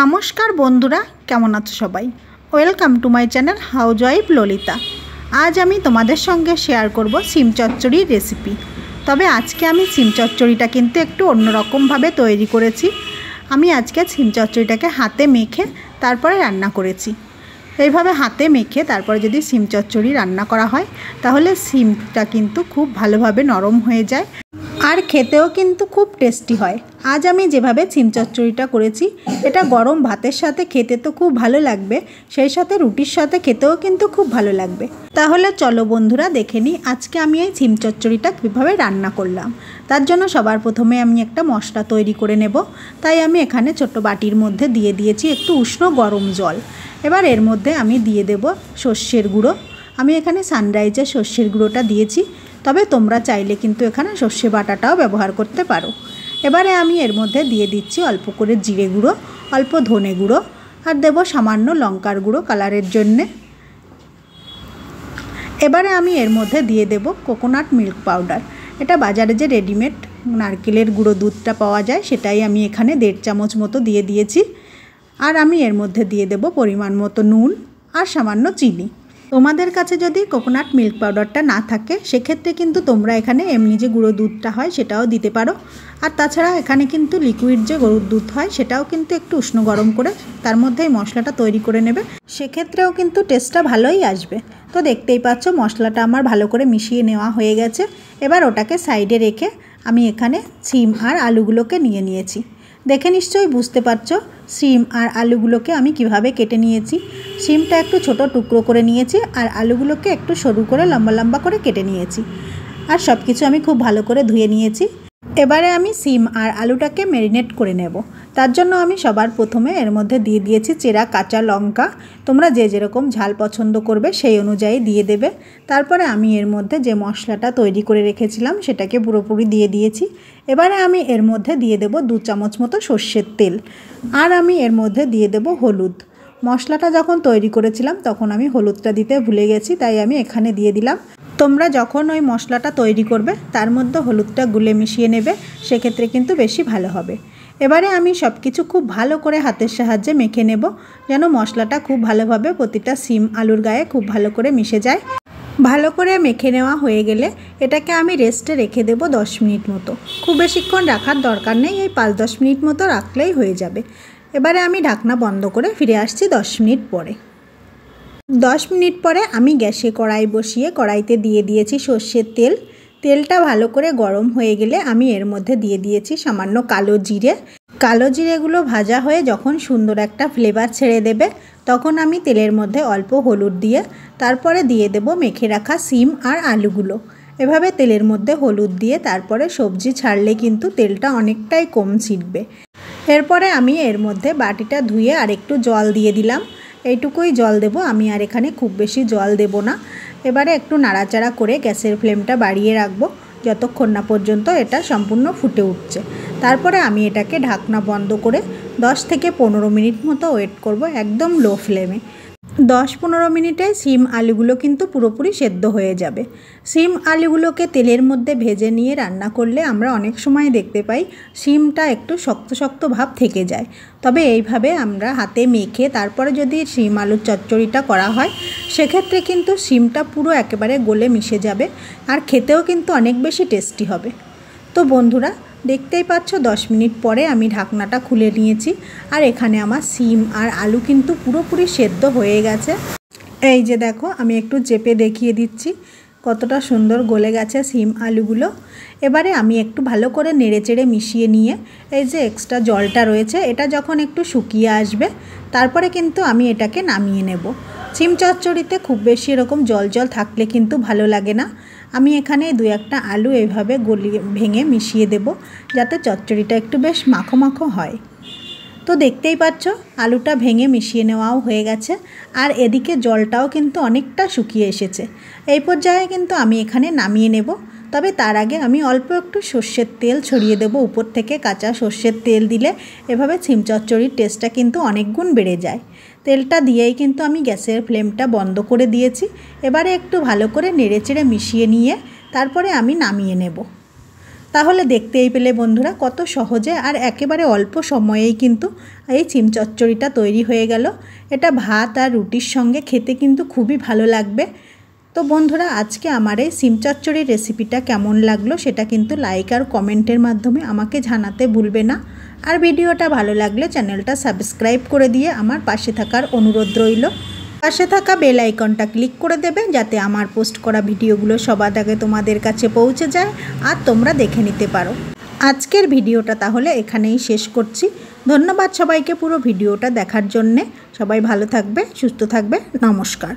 নমস্কার বন্ধুরা, কেমন আছো সবাই? Welcome to my channel housewife Lalita. আজ আমি তোমাদের সঙ্গে শেয়ার করব সিম চচ্চড়ির রেসিপি। তবে আজকে আমি সিম চচ্চড়িটা কিন্তু একটু অন্যরকমভাবে তৈরি করেছি। আমি আজকে সিম চচ্চড়িটাকে হাতে মেখে তারপরে রান্না করেছি। এইভাবে হাতে মেখে তারপরে যদি সিম চচ্চড়ি রান্না করা হয় তাহলে সিমটা কিন্তু খুব ভালোভাবে নরম হয়ে যায় আর খেতেও কিন্তু খুব টেস্টি হয়। আজ আমি যেভাবে সিম চচ্চড়িটা করেছি এটা গরম ভাতের সাথে খেতে তো খুব ভালো লাগবে, সেই সাথে রুটির সাথে খেতেও কিন্তু খুব ভালো লাগবে। তাহলে চলো বন্ধুরা দেখে নিই আজকে আমি এই সিম চচ্চড়িটা কীভাবে রান্না করলাম। তার জন্য সবার প্রথমে আমি একটা মশলা তৈরি করে নেব। তাই আমি এখানে ছোট্ট বাটির মধ্যে দিয়ে দিয়েছি একটু উষ্ণ গরম জল। এবার এর মধ্যে আমি দিয়ে দেব সর্ষের গুঁড়ো। আমি এখানে সানরাইজের সর্ষের গুঁড়োটা দিয়েছি, তবে তোমরা চাইলে কিন্তু এখানে সর্ষে বাটাটাও ব্যবহার করতে পারো। এবারে আমি এর মধ্যে দিয়ে দিচ্ছি অল্প করে জিরে গুঁড়ো, অল্প ধনে গুঁড়ো আর দেব সামান্য লঙ্কার গুঁড়ো কালারের জন্যে। এবারে আমি এর মধ্যে দিয়ে দেব কোকোনাট মিল্ক পাউডার। এটা বাজারে যে রেডিমেড নারকেলের গুঁড়ো দুধটা পাওয়া যায় সেটাই আমি এখানে 1.5 চামচ মতো দিয়ে দিয়েছি। আর আমি এর মধ্যে দিয়ে দেব পরিমাণ মতো নুন আর সামান্য চিনি। তোমাদের কাছে যদি কোকোনাট মিল্ক পাউডারটা না থাকে সেক্ষেত্রে কিন্তু তোমরা এখানে এমনি যে গুঁড়ো দুধটা হয় সেটাও দিতে পারো। আর তাছাড়া এখানে কিন্তু লিকুইড যে গরুর দুধ হয় সেটাও কিন্তু একটু উষ্ণ গরম করে তার মধ্যে এই মশলাটা তৈরি করে নেবে, সেক্ষেত্রেও কিন্তু টেস্টটা ভালোই আসবে। তো দেখতেই পাচ্ছ মশলাটা আমার ভালো করে মিশিয়ে নেওয়া হয়ে গেছে। এবার ওটাকে সাইডে রেখে আমি এখানে সিম আর আলুগুলোকে নিয়ে নিয়েছি। দেখে নিশ্চয়ই বুঝতে পারছো সিম আর আলুগুলোকে আমি কিভাবে কেটে নিয়েছি। সিমটা একটু ছোট টুকরো করে নিয়েছি আর আলুগুলোকে একটু সরু করে লম্বা লম্বা করে কেটে নিয়েছি। আর সব কিছু আমি খুব ভালো করে ধুয়ে নিয়েছি। এবারে আমি সিম আর আলুটাকে ম্যারিনেট করে নেব। তার জন্য আমি সবার প্রথমে এর মধ্যে দিয়ে দিয়েছি চেরা কাঁচা লঙ্কা। তোমরা যে যেরকম ঝাল পছন্দ করবে সেই অনুযায়ী দিয়ে দেবে। তারপরে আমি এর মধ্যে যে মশলাটা তৈরি করে রেখেছিলাম সেটাকে পুরোপুরি দিয়ে দিয়েছি। এবারে আমি এর মধ্যে দিয়ে দেব 2 চামচ মতো সর্ষের তেল। আর আমি এর মধ্যে দিয়ে দেব হলুদ। মশলাটা যখন তৈরি করেছিলাম তখন আমি হলুদটা দিতে ভুলে গেছি, তাই আমি এখানে দিয়ে দিলাম। তোমরা যখন ওই মশলাটা তৈরি করবে তার মধ্যে হলুদটা গুলে মিশিয়ে নেবে, সেক্ষেত্রে কিন্তু বেশি ভালো হবে। এবারে আমি সব কিছু খুব ভালো করে হাতের সাহায্যে মেখে নেব, যেন মশলাটা খুব ভালোভাবে প্রতিটা সিম আলুর গায়ে খুব ভালো করে মিশে যায়। ভালো করে মেখে নেওয়া হয়ে গেলে এটাকে আমি রেস্টে রেখে দেব 10 মিনিট মতো। খুব বেশিক্ষণ রাখার দরকার নেই, এই 5-10 মিনিট মতো রাখলেই হয়ে যাবে। এবারে আমি ঢাকনা বন্ধ করে ফিরে আসছি 10 মিনিট পরে। 10 মিনিট পরে আমি গ্যাসে কড়াই বসিয়ে কড়াইতে দিয়ে দিয়েছি সর্ষের তেল। তেলটা ভালো করে গরম হয়ে গেলে আমি এর মধ্যে দিয়ে দিয়েছি সামান্য কালো জিরে। কালো জিরেগুলো ভাজা হয়ে যখন সুন্দর একটা ফ্লেভার ছেড়ে দেবে তখন আমি তেলের মধ্যে অল্প হলুদ দিয়ে তারপরে দিয়ে দেব মেখে রাখা সিম আর আলুগুলো। এভাবে তেলের মধ্যে হলুদ দিয়ে তারপরে সবজি ছাড়লে কিন্তু তেলটা অনেকটাই কম ছিটবে। এরপরে আমি এর মধ্যে বাটিটা ধুয়ে আর একটু জল দিয়ে দিলাম। এইটুকুই জল দেব, আমি আর এখানে খুব বেশি জল দেব না। এবারে একটু নাড়াচাড়া করে গ্যাসের ফ্লেমটা বাড়িয়ে রাখবো যতক্ষণ না পর্যন্ত এটা সম্পূর্ণ ফুটে উঠছে। তারপরে আমি এটাকে ঢাকনা বন্ধ করে 10 থেকে 15 মিনিট মতো ওয়েট করব একদম লো ফ্লেমে। 10-15 মিনিটে সিম আলুগুলো কিন্তু পুরোপুরি সেদ্ধ হয়ে যাবে। সিম আলুগুলোকে তেলের মধ্যে ভেজে নিয়ে রান্না করলে আমরা অনেক সময় দেখতে পাই সিমটা একটু শক্ত শক্ত ভাব থেকে যায়। তবে এইভাবে আমরা হাতে মেখে তারপরে যদি সিম আলুর চচ্চড়িটা করা হয় সেক্ষেত্রে কিন্তু সিমটা পুরো একেবারে গলে মিশে যাবে আর খেতেও কিন্তু অনেক বেশি টেস্টি হবে। তো বন্ধুরা দেখতেই পাচ্ছ 10 মিনিট পরে আমি ঢাকনাটা খুলে নিয়েছি আর এখানে আমার সিম আর আলু কিন্তু পুরোপুরি সেদ্ধ হয়ে গেছে। এই যে দেখো আমি একটু চেপে দেখিয়ে দিচ্ছি কতটা সুন্দর গলে গেছে সিম আলুগুলো। এবারে আমি একটু ভালো করে নেড়েচেড়ে মিশিয়ে নিয়ে এই যে এক্সট্রা জলটা রয়েছে এটা যখন একটু শুকিয়ে আসবে তারপরে কিন্তু আমি এটাকে নামিয়ে নেব। সিম চচ্চড়িতে খুব বেশি এরকম জল জল থাকলে কিন্তু ভালো লাগে না। আমি এখানে 2-1টা আলু এইভাবে গলিয়ে ভেঙে মিশিয়ে দেব যাতে চচ্চড়িটা একটু বেশ মাখো মাখো হয়। তো দেখতেই পাচ্ছ আলুটা ভেঙে মিশিয়ে নেওয়াও হয়ে গেছে আর এদিকে জলটাও কিন্তু অনেকটা শুকিয়ে এসেছে। এই পর্যায়ে কিন্তু আমি এখানে নামিয়ে নেব। তবে তার আগে আমি অল্প একটু সর্ষের তেল ছড়িয়ে দেব উপর থেকে। কাঁচা সর্ষের তেল দিলে এভাবে সিম চচ্চড়ির টেস্টটা কিন্তু অনেক গুণ বেড়ে যায়। তেলটা দিয়েই কিন্তু আমি গ্যাসের ফ্লেমটা বন্ধ করে দিয়েছি। এবারে একটু ভালো করে নেড়েচেড়ে মিশিয়ে নিয়ে তারপরে আমি নামিয়ে নেব। তাহলে দেখতেই পেলে বন্ধুরা কত সহজে আর একেবারে অল্প সময়েই কিন্তু এই সিম চচ্চড়িটা তৈরি হয়ে গেল। এটা ভাত আর রুটির সঙ্গে খেতে কিন্তু খুবই ভালো লাগবে। তো বন্ধুরা আজকে আমার এই সিম চচ্চড়ির রেসিপিটা কেমন লাগলো সেটা কিন্তু লাইক আর কমেন্টের মাধ্যমে আমাকে জানাতে ভুলবে না। আর ভিডিওটা ভালো লাগলে চ্যানেলটা সাবস্ক্রাইব করে দিয়ে আমার পাশে থাকার অনুরোধ রইল। পাশে থাকা বেল আইকনটা ক্লিক করে দেবে যাতে আমার পোস্ট করা ভিডিওগুলো সবার আগে তোমাদের কাছে পৌঁছে যায় আর তোমরা দেখে নিতে পারো। আজকের ভিডিওটা তাহলে এখানেই শেষ করছি। ধন্যবাদ সবাইকে পুরো ভিডিওটা দেখার জন্যে। সবাই ভালো থাকবে, সুস্থ থাকবে। নমস্কার।